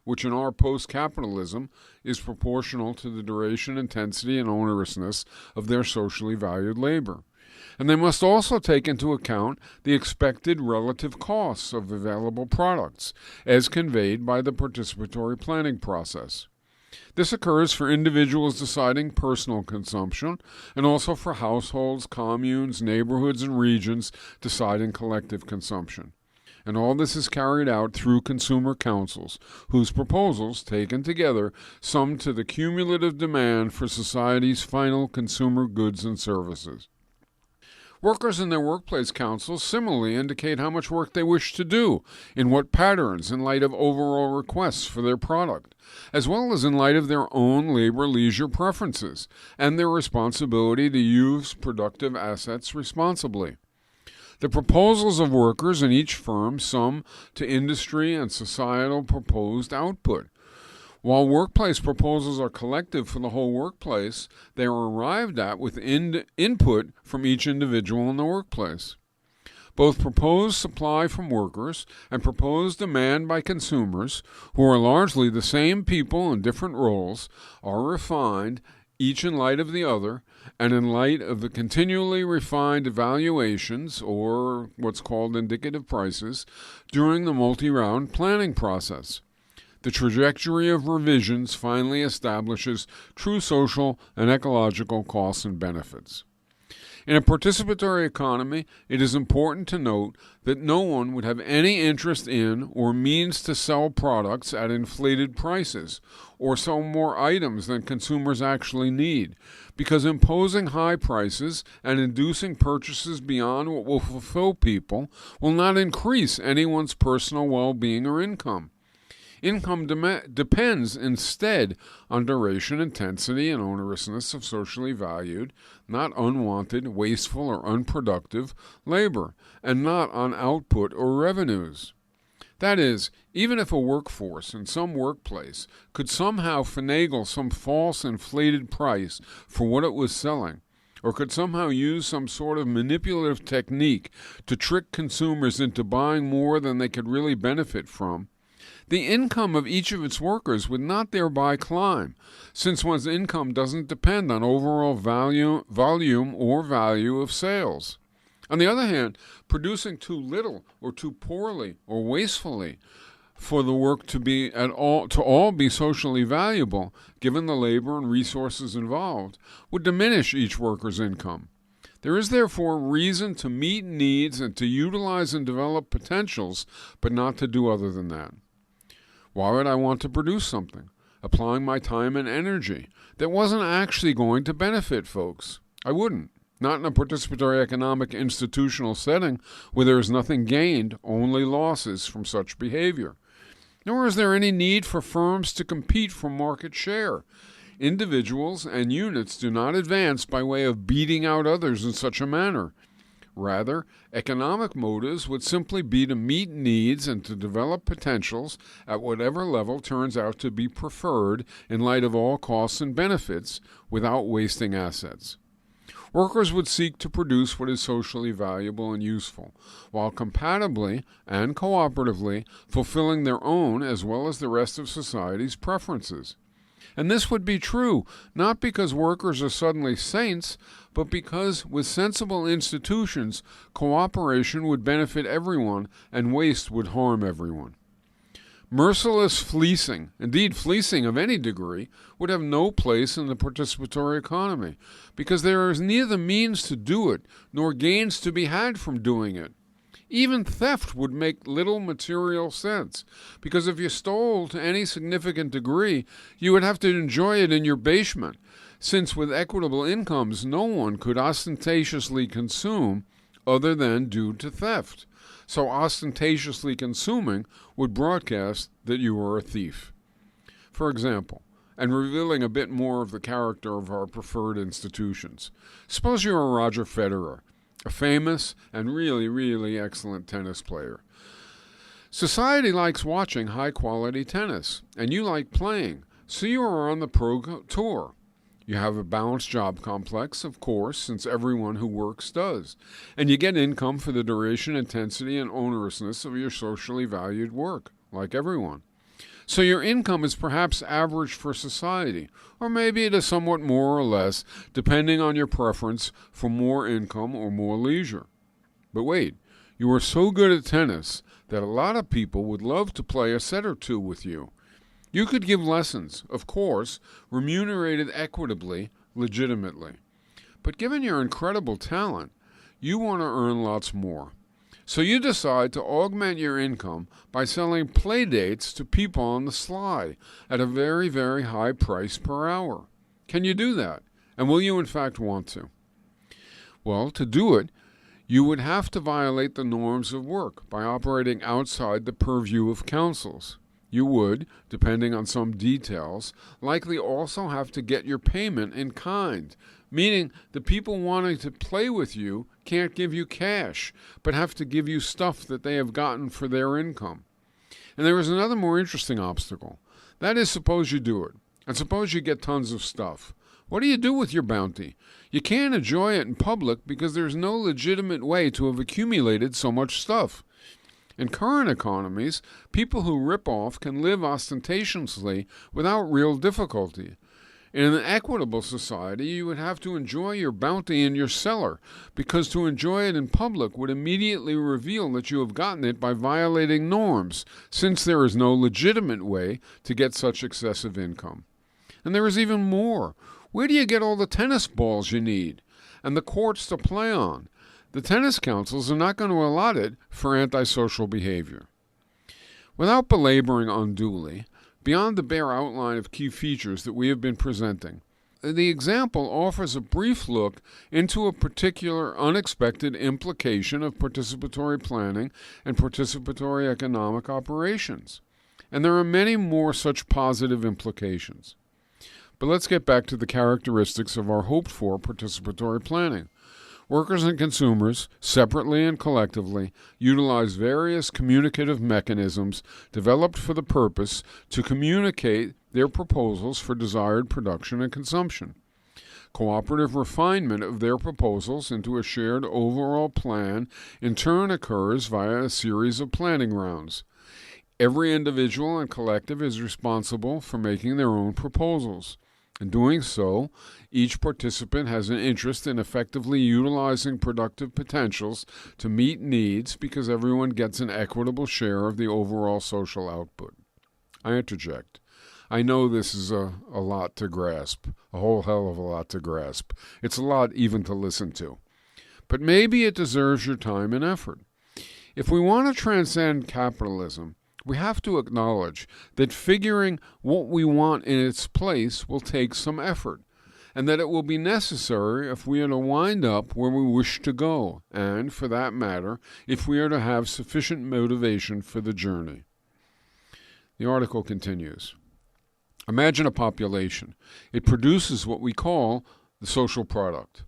[SPEAKER 1] which in our post-capitalism is proportional to the duration, intensity, and onerousness of their socially valued labor. And they must also take into account the expected relative costs of available products, as conveyed by the participatory planning process. This occurs for individuals deciding personal consumption, and also for households, communes, neighborhoods, and regions deciding collective consumption. And all this is carried out through consumer councils, whose proposals, taken together, sum to the cumulative demand for society's final consumer goods and services. Workers in their workplace councils similarly indicate how much work they wish to do, in what patterns, in light of overall requests for their product, as well as in light of their own labor-leisure preferences, and their responsibility to use productive assets responsibly. The proposals of workers in each firm sum to industry and societal proposed output. While workplace proposals are collective for the whole workplace, they are arrived at with input from each individual in the workplace. Both proposed supply from workers and proposed demand by consumers, who are largely the same people in different roles, are refined, each in light of the other, and in light of the continually refined evaluations, or what's called indicative prices, during the multi-round planning process. The trajectory of revisions finally establishes true social and ecological costs and benefits. In a participatory economy, it is important to note that no one would have any interest in or means to sell products at inflated prices or sell more items than consumers actually need, because imposing high prices and inducing purchases beyond what will fulfill people will not increase anyone's personal well-being or income. Income depends instead on duration, intensity, and onerousness of socially valued, not unwanted, wasteful, or unproductive labor, and not on output or revenues. That is, even if a workforce in some workplace could somehow finagle some false inflated price for what it was selling, or could somehow use some sort of manipulative technique to trick consumers into buying more than they could really benefit from, the income of each of its workers would not thereby climb, since one's income doesn't depend on overall volume or value of sales. On the other hand, producing too little or too poorly or wastefully for the work to all be socially valuable, given the labor and resources involved, would diminish each worker's income. There is therefore reason to meet needs and to utilize and develop potentials, but not to do other than that. Why would I want to produce something, applying my time and energy, that wasn't actually going to benefit folks? I wouldn't. Not in a participatory economic institutional setting where there is nothing gained, only losses from such behavior. Nor is there any need for firms to compete for market share. Individuals and units do not advance by way of beating out others in such a manner. Rather, economic motives would simply be to meet needs and to develop potentials at whatever level turns out to be preferred in light of all costs and benefits without wasting assets. Workers would seek to produce what is socially valuable and useful, while compatibly and cooperatively fulfilling their own as well as the rest of society's preferences. And this would be true not because workers are suddenly saints, but because with sensible institutions, cooperation would benefit everyone and waste would harm everyone. Merciless fleecing, indeed fleecing of any degree, would have no place in the participatory economy, because there is neither means to do it nor gains to be had from doing it. Even theft would make little material sense, because if you stole to any significant degree, you would have to enjoy it in your basement, since with equitable incomes no one could ostentatiously consume other than due to theft. So ostentatiously consuming would broadcast that you were a thief. For example, and revealing a bit more of the character of our preferred institutions, suppose you are Roger Federer, a famous and really, really excellent tennis player. Society likes watching high-quality tennis, and you like playing, so you are on the pro tour. You have a balanced job complex, of course, since everyone who works does, and you get income for the duration, intensity, and onerousness of your socially valued work, like everyone. So your income is perhaps average for society, or maybe it is somewhat more or less, depending on your preference for more income or more leisure. But wait, you are so good at tennis that a lot of people would love to play a set or two with you. You could give lessons, of course, remunerated equitably, legitimately. But given your incredible talent, you want to earn lots more. So you decide to augment your income by selling play dates to people on the sly at a very, very high price per hour. Can you do that? And will you in fact want to? Well, to do it, you would have to violate the norms of work by operating outside the purview of councils. You would, depending on some details, likely also have to get your payment in kind, meaning the people wanting to play with you can't give you cash, but have to give you stuff that they have gotten for their income. And there is another more interesting obstacle. That is, suppose you do it, and suppose you get tons of stuff. What do you do with your bounty? You can't enjoy it in public because there's no legitimate way to have accumulated so much stuff. In current economies, people who rip off can live ostentatiously without real difficulty. In an equitable society, you would have to enjoy your bounty in your cellar, because to enjoy it in public would immediately reveal that you have gotten it by violating norms, since there is no legitimate way to get such excessive income. And there is even more. Where do you get all the tennis balls you need and the courts to play on? The tennis councils are not going to allot it for antisocial behavior. Without belaboring unduly, beyond the bare outline of key features that we have been presenting, the example offers a brief look into a particular unexpected implication of participatory planning and participatory economic operations. And there are many more such positive implications. But let's get back to the characteristics of our hoped-for participatory planning. Workers and consumers, separately and collectively, utilize various communicative mechanisms developed for the purpose to communicate their proposals for desired production and consumption. Cooperative refinement of their proposals into a shared overall plan in turn occurs via a series of planning rounds. Every individual and collective is responsible for making their own proposals. In doing so, each participant has an interest in effectively utilizing productive potentials to meet needs because everyone gets an equitable share of the overall social output. I interject. I know this is a lot to grasp, a whole hell of a lot to grasp. It's a lot even to listen to. But maybe it deserves your time and effort. If we want to transcend capitalism, we have to acknowledge that figuring what we want in its place will take some effort, and that it will be necessary if we are to wind up where we wish to go, and, for that matter, if we are to have sufficient motivation for the journey. The article continues. Imagine a population. It produces what we call the social product.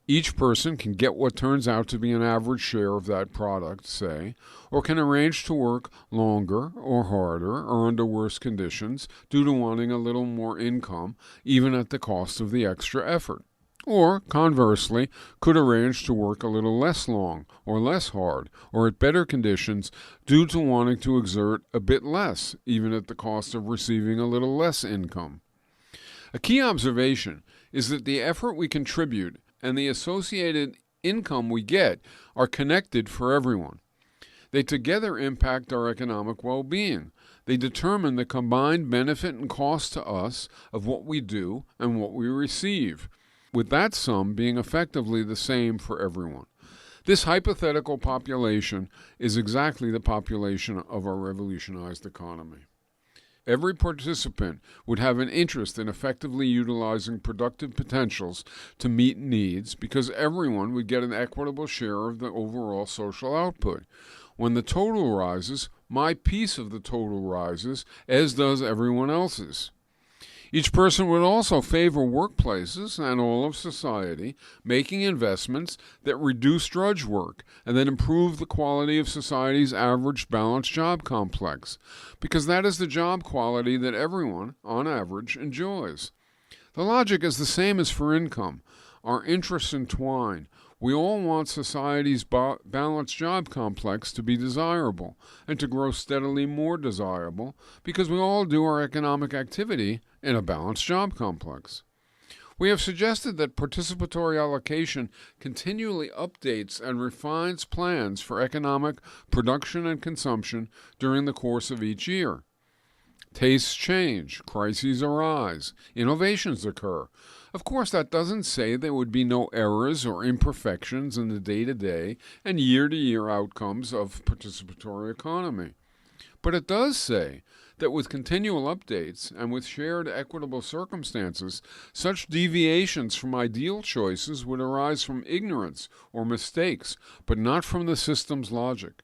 [SPEAKER 1] Each person can get what turns out to be an average share of that product, say, or can arrange to work longer or harder or under worse conditions due to wanting a little more income, even at the cost of the extra effort. Or, conversely, could arrange to work a little less long or less hard or at better conditions due to wanting to exert a bit less, even at the cost of receiving a little less income. A key observation is that the effort we contribute and the associated income we get are connected for everyone. They together impact our economic well-being. They determine the combined benefit and cost to us of what we do and what we receive, with that sum being effectively the same for everyone. This hypothetical population is exactly the population of our revolutionized economy. Every participant would have an interest in effectively utilizing productive potentials to meet needs because everyone would get an equitable share of the overall social output. When the total rises, my piece of the total rises, as does everyone else's. Each person would also favor workplaces and all of society making investments that reduce drudge work and that improve the quality of society's average balanced job complex, because that is the job quality that everyone, on average, enjoys. The logic is the same as for income. Our interests entwine. We all want society's balanced job complex to be desirable and to grow steadily more desirable because we all do our economic activity in a balanced job complex. We have suggested that participatory allocation continually updates and refines plans for economic production and consumption during the course of each year. Tastes change, crises arise, innovations occur. Of course, that doesn't say there would be no errors or imperfections in the day-to-day and year-to-year outcomes of participatory economy. But it does say that with continual updates and with shared equitable circumstances, such deviations from ideal choices would arise from ignorance or mistakes, but not from the system's logic.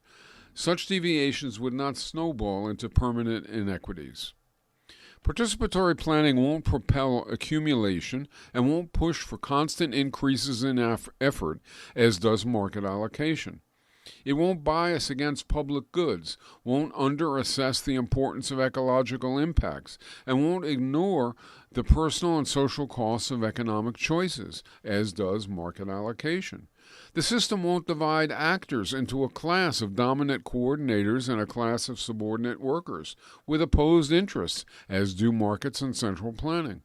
[SPEAKER 1] Such deviations would not snowball into permanent inequities. Participatory planning won't propel accumulation and won't push for constant increases in effort, as does market allocation. It won't bias against public goods, won't underassess the importance of ecological impacts, and won't ignore the personal and social costs of economic choices, as does market allocation. The system won't divide actors into a class of dominant coordinators and a class of subordinate workers with opposed interests, as do markets and central planning.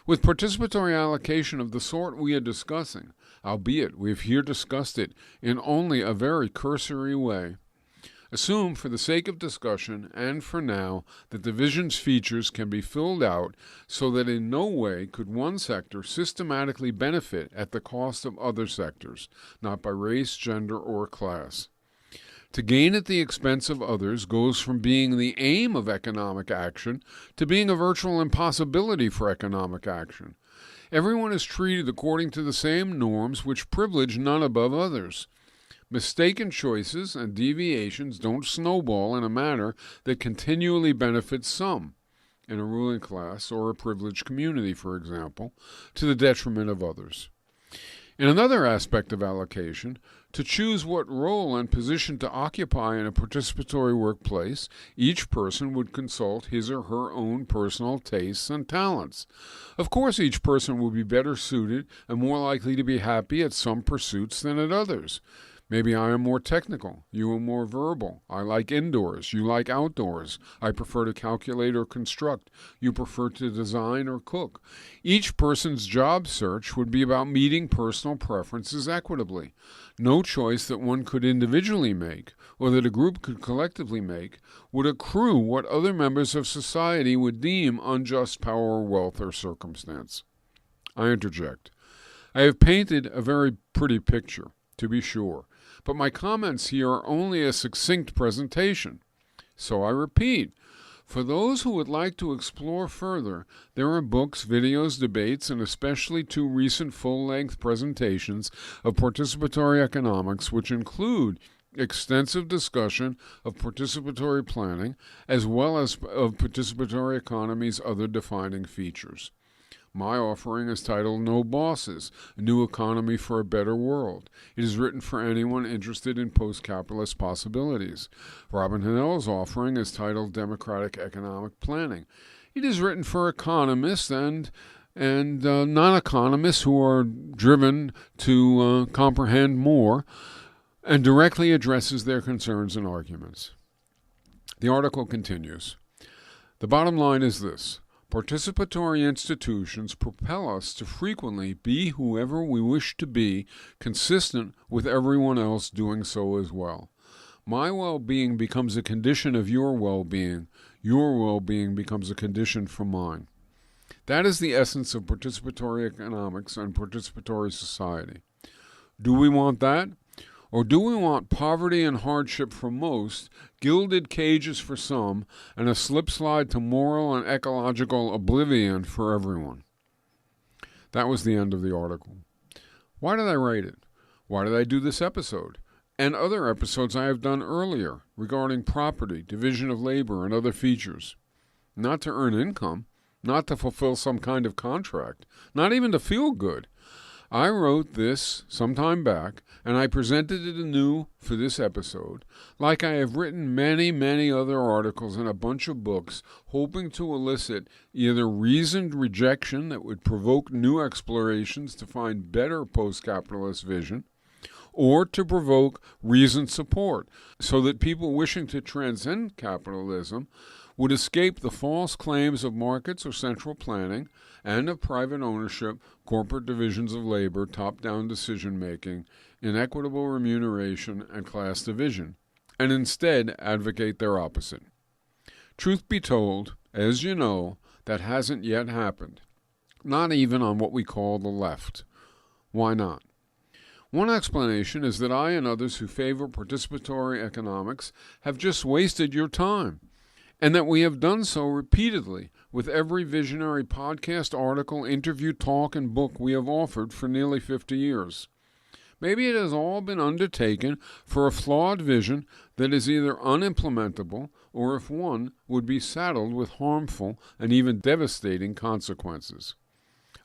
[SPEAKER 1] With participatory allocation of the sort we are discussing, albeit we have here discussed it in only a very cursory way, assume for the sake of discussion and for now that the vision's features can be filled out so that in no way could one sector systematically benefit at the cost of other sectors, not by race, gender, or class. To gain at the expense of others goes from being the aim of economic action to being a virtual impossibility for economic action. Everyone is treated according to the same norms which privilege none above others. Mistaken choices and deviations don't snowball in a manner that continually benefits some, in a ruling class or a privileged community, for example, to the detriment of others. In another aspect of allocation, to choose what role and position to occupy in a participatory workplace, each person would consult his or her own personal tastes and talents. Of course, each person will be better suited and more likely to be happy at some pursuits than at others. Maybe I am more technical, you are more verbal. I like indoors, you like outdoors. I prefer to calculate or construct, you prefer to design or cook. Each person's job search would be about meeting personal preferences equitably. No choice that one could individually make, or that a group could collectively make, would accrue what other members of society would deem unjust power, wealth, or circumstance. I interject. I have painted a very pretty picture, to be sure, but my comments here are only a succinct presentation. So I repeat, for those who would like to explore further, there are books, videos, debates, and especially 2 recent full-length presentations of participatory economics, which include extensive discussion of participatory planning, as well as of participatory economy's other defining features. My offering is titled No Bosses, A New Economy for a Better World. It is written for anyone interested in post-capitalist possibilities. Robin Hanel's offering is titled Democratic Economic Planning. It is written for economists and non-economists who are driven to comprehend more and directly addresses their concerns and arguments. The article continues. The bottom line is this. Participatory institutions propel us to frequently be whoever we wish to be, consistent with everyone else doing so as well. My well-being becomes a condition of your well-being. Your well-being becomes a condition for mine. That is the essence of participatory economics and participatory society. Do we want that? Or do we want poverty and hardship for most, gilded cages for some, and a slip-slide to moral and ecological oblivion for everyone? That was the end of the article. Why did I write it? Why did I do this episode? And other episodes I have done earlier regarding property, division of labor, and other features. Not to earn income, not to fulfill some kind of contract, not even to feel good. I wrote this some time back, and I presented it anew for this episode, like I have written many, many other articles and a bunch of books, hoping to elicit either reasoned rejection that would provoke new explorations to find better post-capitalist vision, or to provoke reasoned support, so that people wishing to transcend capitalism would escape the false claims of markets or central planning and of private ownership, corporate divisions of labor, top-down decision-making, inequitable remuneration, and class division, and instead advocate their opposite. Truth be told, as you know, that hasn't yet happened, not even on what we call the left. Why not? One explanation is that I and others who favor participatory economics have just wasted your time, and that we have done so repeatedly with every visionary podcast, article, interview, talk, and book we have offered for nearly 50 years. Maybe it has all been undertaken for a flawed vision that is either unimplementable or, if one, would be saddled with harmful and even devastating consequences.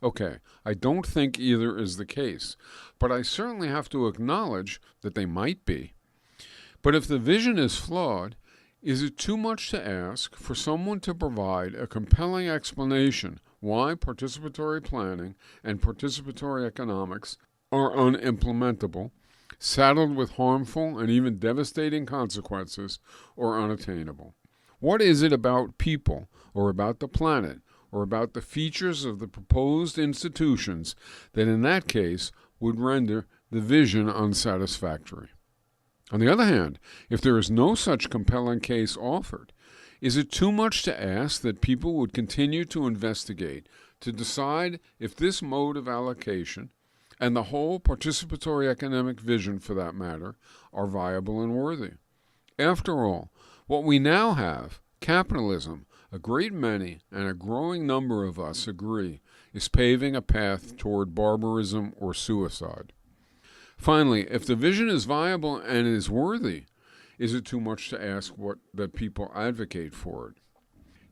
[SPEAKER 1] Okay, I don't think either is the case, but I certainly have to acknowledge that they might be. But if the vision is flawed, is it too much to ask for someone to provide a compelling explanation why participatory planning and participatory economics are unimplementable, saddled with harmful and even devastating consequences, or unattainable? What is it about people, or about the planet, or about the features of the proposed institutions that in that case would render the vision unsatisfactory? On the other hand, if there is no such compelling case offered, is it too much to ask that people would continue to investigate to decide if this mode of allocation, and the whole participatory economic vision for that matter, are viable and worthy? After all, what we now have, capitalism, a great many and a growing number of us agree, is paving a path toward barbarism or suicide. Finally, if the vision is viable and is worthy, is it too much to ask that people advocate for it?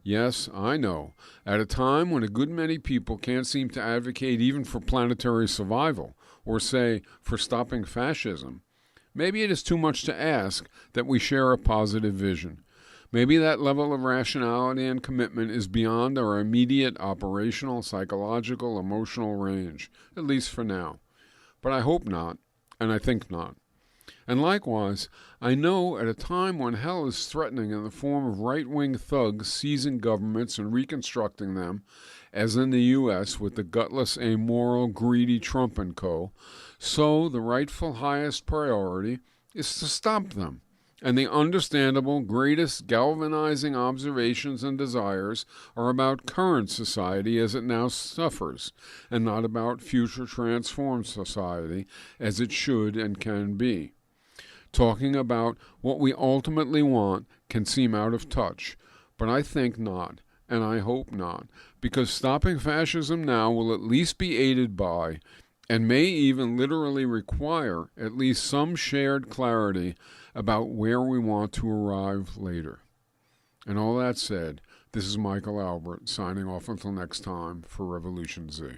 [SPEAKER 1] Yes, I know. At a time when a good many people can't seem to advocate even for planetary survival, or say, for stopping fascism, maybe it is too much to ask that we share a positive vision. Maybe that level of rationality and commitment is beyond our immediate operational, psychological, emotional range, at least for now. But I hope not, and I think not. And likewise, I know at a time when hell is threatening in the form of right-wing thugs seizing governments and reconstructing them, as in the U.S. with the gutless, amoral, greedy Trump and co., so the rightful highest priority is to stop them. And the understandable, greatest galvanizing observations and desires are about current society as it now suffers, and not about future transformed society as it should and can be. Talking about what we ultimately want can seem out of touch, but I think not, and I hope not, because stopping fascism now will at least be aided by, and may even literally require, at least some shared clarity about where we want to arrive later. And all that said, this is Michael Albert signing off until next time for Revolution Z.